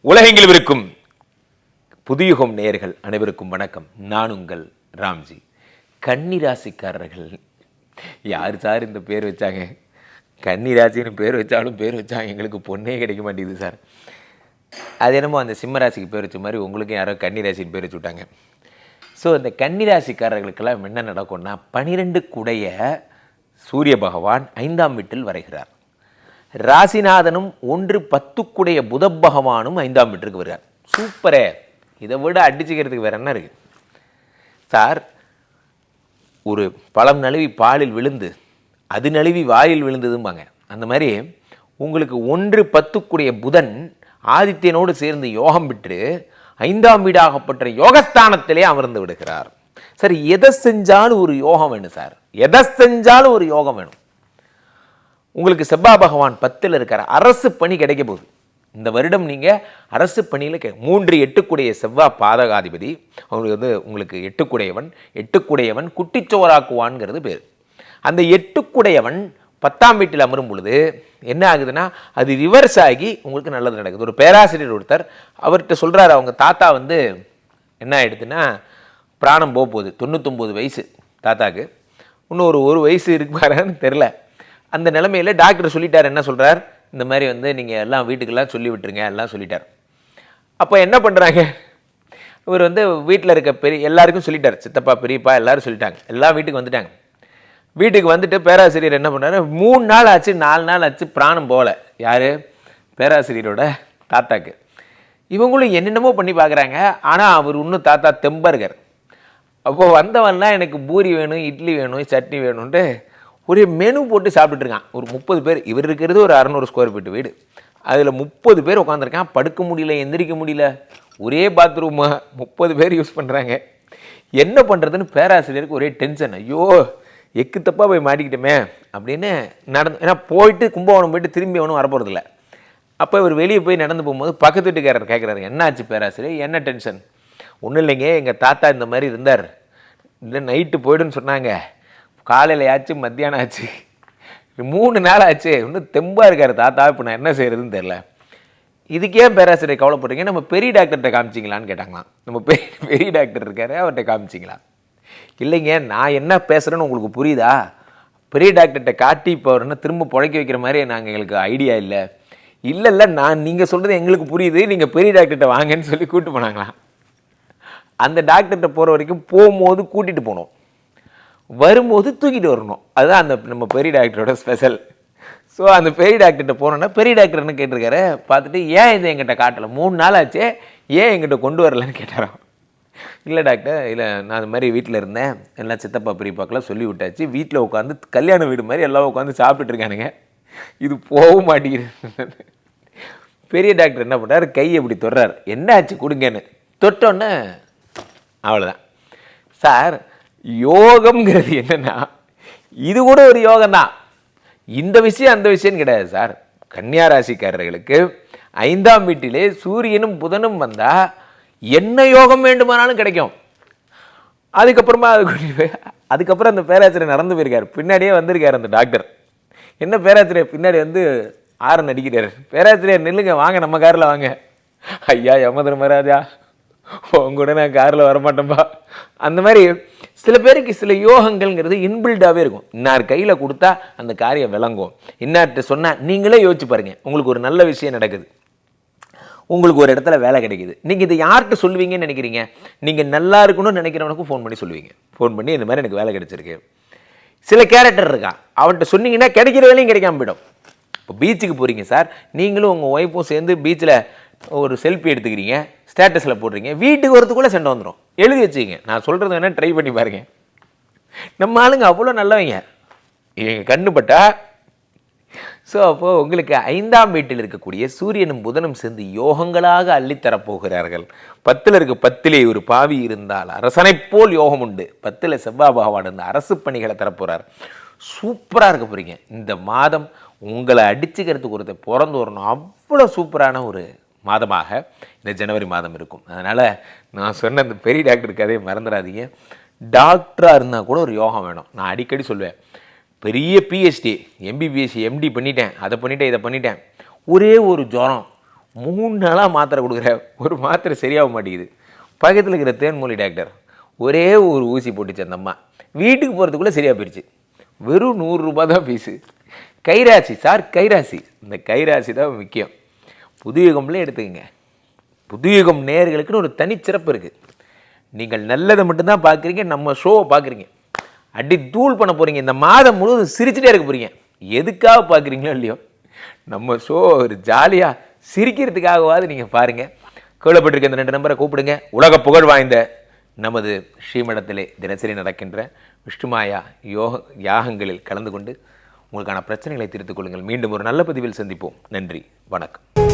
உலகெங்கிலும் இருக்கும் புதுயுகம் நேயர்கள் அனைவருக்கும் வணக்கம். நான் உங்கள் ராம்ஜி. கன்னிராசிக்காரர்கள் யார் சார் இந்த பேர் வச்சாங்க? கன்னிராசின்னு பேர் வச்சாலும் பேர் வச்சாங்க எங்களுக்கு பொண்ணே கிடைக்க மாட்டேங்குது சார். அது என்னமோ அந்த சிம்மராசிக்கு பேர் வச்ச மாதிரி உங்களுக்கும் யாரோ கன்னிராசின்னு பேர் வச்சு விட்டாங்க. ஸோ இந்த கன்னிராசிக்காரர்களுக்கெல்லாம் என்ன நடக்கும்னா 12 கூடைய சூரிய பகவான் 5ஆம் வீட்டில் வரைகிறார். ராசிநாதனும் 1-10 கூடைய புத பகவானும் 5ஆம் வீட்டிற்கு வருகிறார். சூப்பரே, இதை விட அடிச்சுக்கிறதுக்கு வேற என்ன இருக்கு சார்? ஒரு பழம் நழுவி பாலில் விழுந்து அது நழுவி வாயில் விழுந்ததும்பாங்க. அந்த மாதிரி உங்களுக்கு 1-10 கூடைய புதன் ஆதித்யனோடு சேர்ந்து யோகம் பெற்று 5ஆம் வீடாகப்பட்ட யோகஸ்தானத்திலே அமர்ந்து விடுகிறார். சார் எதை செஞ்சாலும் ஒரு யோகம் வேணும் சார், எதை செஞ்சாலும் ஒரு யோகம் வேணும். உங்களுக்கு செவ்வாய் பகவான் 10ல் இருக்கார். அரசு பணி கிடைக்க போகுது இந்த வருடம். நீங்கள் அரசு பணியில் 3-8 கூடைய செவ்வாய் பாதகாதிபதி. அவங்களுக்கு உங்களுக்கு 8 கூடையவன் குட்டிச்சோராக்குவான்ங்கிறது பேர். அந்த 8 கூடையவன் 10ஆம் வீட்டில் அமரும் பொழுது என்ன ஆகுதுன்னா அது ரிவர்ஸ் ஆகி உங்களுக்கு நல்லது நடக்குது. ஒரு பேராசிரியர் ஒருத்தர் அவர்கிட்ட சொல்கிறாரு, அவங்க தாத்தா என்ன ஆகிடுதுன்னா பிராணம் போகுது. 99 வயசு தாத்தாக்கு. இன்னும் ஒரு வயசு இருக்குமாரான்னு தெரில. அந்த நிலைமையில் டாக்டர் சொல்லிட்டார். என்ன சொல்கிறார்? இந்த மாதிரி நீங்கள் எல்லாம் வீட்டுக்கெல்லாம் சொல்லி விட்டுருங்க எல்லாம் சொல்லிட்டார். அப்போ என்ன பண்ணுறாங்க, இவர் வீட்டில் இருக்க எல்லாருக்கும் சொல்லிட்டார். சித்தப்பா பெரியப்பா எல்லோரும் சொல்லிட்டாங்க. எல்லாம் வீட்டுக்கு வந்துட்டாங்க. வீட்டுக்கு வந்துட்டு பேராசிரியர் என்ன பண்ணார், 3 நாள் ஆச்சு 4 நாள் ஆச்சு பிராணம் போகலை. யார்? பேராசிரியரோட தாத்தாக்கு. இவங்களும் என்னென்னமோ பண்ணி பார்க்குறாங்க. ஆனால் அவர் இன்னும் தாத்தா தெம்பர்கர். அப்போது வந்தவன்லாம் எனக்கு பூரி வேணும், இட்லி வேணும், சட்னி வேணும்ன்ட்டு ஒரே மெனு போட்டு சாப்பிட்டுருக்கான். ஒரு 30 பேர். இவர் இருக்கிறது ஒரு 600 ஸ்கொயர் ஃபீட் வீடு. அதில் 30 பேர் உட்காந்துருக்கான். படுக்க முடியல, எந்திரிக்க முடியல. ஒரே பாத்ரூமை 30 பேர் யூஸ் பண்ணுறாங்க. என்ன பண்ணுறதுன்னு பேராசிரியருக்கு ஒரே டென்ஷன். ஐயோ எக்கு தப்பாக போய் மாட்டிக்கிட்டோமே அப்படின்னு நடந்து. ஏன்னா போயிட்டு கும்பகோணம் போயிட்டு திரும்பி அவனும் வரப்போகிறதில்ல. அப்போ இவர் வெளியே போய் நடந்து போகும்போது பக்கத்து வீட்டுக்காரர் கேட்குறாரு, என்னாச்சு பேராசிரியர், என்ன டென்ஷன்? ஒன்றும் இல்லைங்க, எங்கள் தாத்தா இந்த மாதிரி இருந்தார். இல்லை நைட்டு போய்டுன்னு சொன்னாங்க. காலையில் ஆச்சு, மத்தியானம் ஆச்சு, 3 நாள் ஆச்சு, இன்னும் தெம்பாக இருக்கார் தாத்தா. இப்போ நான் என்ன செய்கிறதுன்னு தெரில. இதுக்கே பேராசிரியர் கவலைப்படுறீங்க, நம்ம பெரிய டாக்டர்கிட்ட காமிச்சிங்களான்னு கேட்டாங்களாம். நம்ம பெரிய டாக்டர் இருக்காரு, அவர்கிட்ட காமிச்சிங்களா? இல்லைங்க, நான் என்ன பேசுகிறேன்னு உங்களுக்கு புரியுதா? பெரிய டாக்டர்கிட்ட காட்டி இப்போ அவர்னா திரும்ப புழைக்க வைக்கிற மாதிரி நாங்கள் எங்களுக்கு ஐடியா இல்லை. இல்லை நீங்கள் சொல்கிறது எங்களுக்கு புரியுது, நீங்கள் பெரிய டாக்டர்கிட்ட வாங்கன்னு சொல்லி கூப்பிட்டு போனாங்களாம். அந்த டாக்டர்கிட்ட போகிற வரைக்கும் போகும்போது கூட்டிகிட்டு போனோம், வரும்போது தூக்கிட்டு வரணும். அதுதான் அந்த நம்ம பெரிய டாக்டரோட ஸ்பெஷல். ஸோ அந்த பெரிய டாக்டர்கிட்ட போனோன்னா பெரிய டாக்டர் என்ன கேட்டிருக்காரு, பார்த்துட்டு ஏன் இதை எங்கிட்ட காட்டலை, 3 நாள் ஆச்சு, ஏன் எங்கிட்ட கொண்டு வரலன்னு கேட்டாராம். இல்லை டாக்டர், இல்லை நான் அது மாதிரி வீட்டில் இருந்தேன், எல்லாம் சித்தப்பா பெரியப்பாக்கெல்லாம் சொல்லி விட்டாச்சு, வீட்டில் உட்காந்து கல்யாண வீடு மாதிரி எல்லாம் உட்காந்து சாப்பிட்டுருக்கானுங்க, இது போக மாட்டேங்குது. பெரிய டாக்டர் என்ன பண்ணுறாரு, கையை இப்படி தொடுறாரு, என்ன ஆச்சு கொடுங்கன்னு. தொட்டோன்னே அவ்வளோதான். சார் யோகம்ங்கிறது என்னன்னா இது கூட ஒரு யோகம் தான். இந்த விஷயம் அந்த விஷயம் கிடையாது சார். கன்னியா ராசிக்காரர்களுக்கு 5ஆம் வீட்டிலே சூரியனும் புதனும் வந்தால் என்ன யோகம் வேண்டுமானாலும் கிடைக்கும். அதுக்கப்புறமா அதுக்கப்புறம் அந்த பேராசிரியர் நடந்து போயிருக்காரு. பின்னாடியே வந்திருக்காரு அந்த டாக்டர். என்ன பேராசிரியர் பின்னாடி ஆரன் அடிக்கிறார். பேராசிரியர் நில்லுங்க, வாங்க நம்ம காரில் வாங்க. ஐயா யமதர்மராஜா, உங்க கூட நான் காரில் வரமாட்டேன்பா. அந்த மாதிரி சில பேருக்கு சில யோகங்கள்ங்கிறது இன்பில்டாகவே இருக்கும். இன்னார் கையில் கொடுத்தா அந்த காரியம் விளங்கும். இன்னார்கிட்ட சொன்னால் நீங்களே யோசிச்சு பாருங்கள், உங்களுக்கு ஒரு நல்ல விஷயம் நடக்குது, உங்களுக்கு ஒரு இடத்துல வேலை கிடைக்குது, நீங்கள் இதை யார்கிட்ட சொல்லுவீங்கன்னு நினைக்கிறீங்க? நீங்கள் நல்லா இருக்கணும்னு நினைக்கிறவனுக்கும் ஃபோன் பண்ணி சொல்லுவீங்க. ஃபோன் பண்ணி இந்த மாதிரி எனக்கு வேலை கிடைச்சிருக்கு. சில கேரக்டர் இருக்கான், அவன்கிட்ட சொன்னீங்கன்னா கிடைக்கிற வேலையும் கிடைக்காம போயிடும். இப்போ பீச்சுக்கு போகிறீங்க சார், நீங்களும் உங்கள் ஒய்ஃபும் சேர்ந்து பீச்சில் ஒரு செல்ஃபி எடுத்துக்கிறீங்க, ஸ்டேட்டஸில் போடுறீங்க, வீட்டுக்கு வரதுக்குள்ளே சண்டை வந்துடும். எழுதி வச்சுக்கிங்க, நான் சொல்கிறது வேணால் ட்ரை பண்ணி பாருங்கள். நம்ம ஆளுங்க அவ்வளோ நல்லவங்க, எங்கள் கண்ணுப்பட்டா. ஸோ அப்போது உங்களுக்கு 5ஆம் வீட்டில் இருக்கக்கூடிய சூரியனும் புதனும் சேர்ந்து யோகங்களாக அள்ளித்தரப்போகிறார்கள். 10ல் இருக்க 10லே ஒரு பாவி இருந்தால் அரசனை போல் யோகம் உண்டு. 10ல் செவ்வாய் பகவான் இருந்த அரசு பணிகளை தரப்போகிறார். சூப்பராக இருக்க போகிறீங்க. இந்த மாதம் உங்களை அடிச்சுக்கிறதுக்கு ஒருத்தர் பிறந்து வரணும், அவ்வளோ சூப்பரான ஒரு மாதமாக இந்த ஜனவரி மாதம் இருக்கும். அதனால் நான் சொன்ன இந்த பெரிய டாக்டர் கதையை மறந்துடாதீங்க. டாக்டராக இருந்தால் கூட ஒரு யோகம் வேணும். நான் அடிக்கடி சொல்வேன், பெரிய பிஹெச்டி எம்பிபிஎஸ் எம்டி பண்ணிட்டேன், அதை பண்ணிட்டேன், இதை பண்ணிட்டேன், ஒரே ஒரு ஜுரம் 3 நாளாக மாத்திரை கொடுக்குற, ஒரு மாத்திரை சரியாக மாட்டேங்குது. பக்கத்தில் இருக்கிற தேன்மொழி டாக்டர் ஒரே ஒரு ஊசி போட்டுச்சு அந்த அம்மா. வீட்டுக்கு போகிறதுக்குள்ளே சரியாக போயிடுச்சு. வெறும் 100 ரூபா தான் ஃபீஸு. கைராசி சார், கைராசி. இந்த கைராசி தான் முக்கியம். புதுயுகம்லேயே எடுத்துக்கங்க. புதுயுகம் நேயர்களுக்குன்னு ஒரு தனிச்சிறப்பு இருக்குது. நீங்கள் நல்லதை மட்டும்தான் பார்க்குறீங்க, நம்ம ஷோவை பார்க்குறீங்க, அடி தூள் பண்ண போகிறீங்க. இந்த மாதம் முழுவதும் சிரிச்சுட்டே இருக்க போகிறீங்க. எதுக்காக பார்க்குறீங்களோ இல்லையோ, நம்ம ஷோ ஒரு ஜாலியாக சிரிக்கிறதுக்காகவாது நீங்கள் பாருங்கள். கேள்விப்பட்டிருக்க இந்த 2 நம்பரை கூப்பிடுங்க. உலக புகழ் வாய்ந்த நமது ஸ்ரீமடத்திலே தினசரி நடக்கின்ற விஷ்ணுமாயா யாகங்களில் கலந்து கொண்டு உங்களுக்கான பிரச்சனைகளை தீர்த்துக் கொள்ளுங்கள். மீண்டும் ஒரு நல்ல பதிவில் சந்திப்போம். நன்றி, வணக்கம்.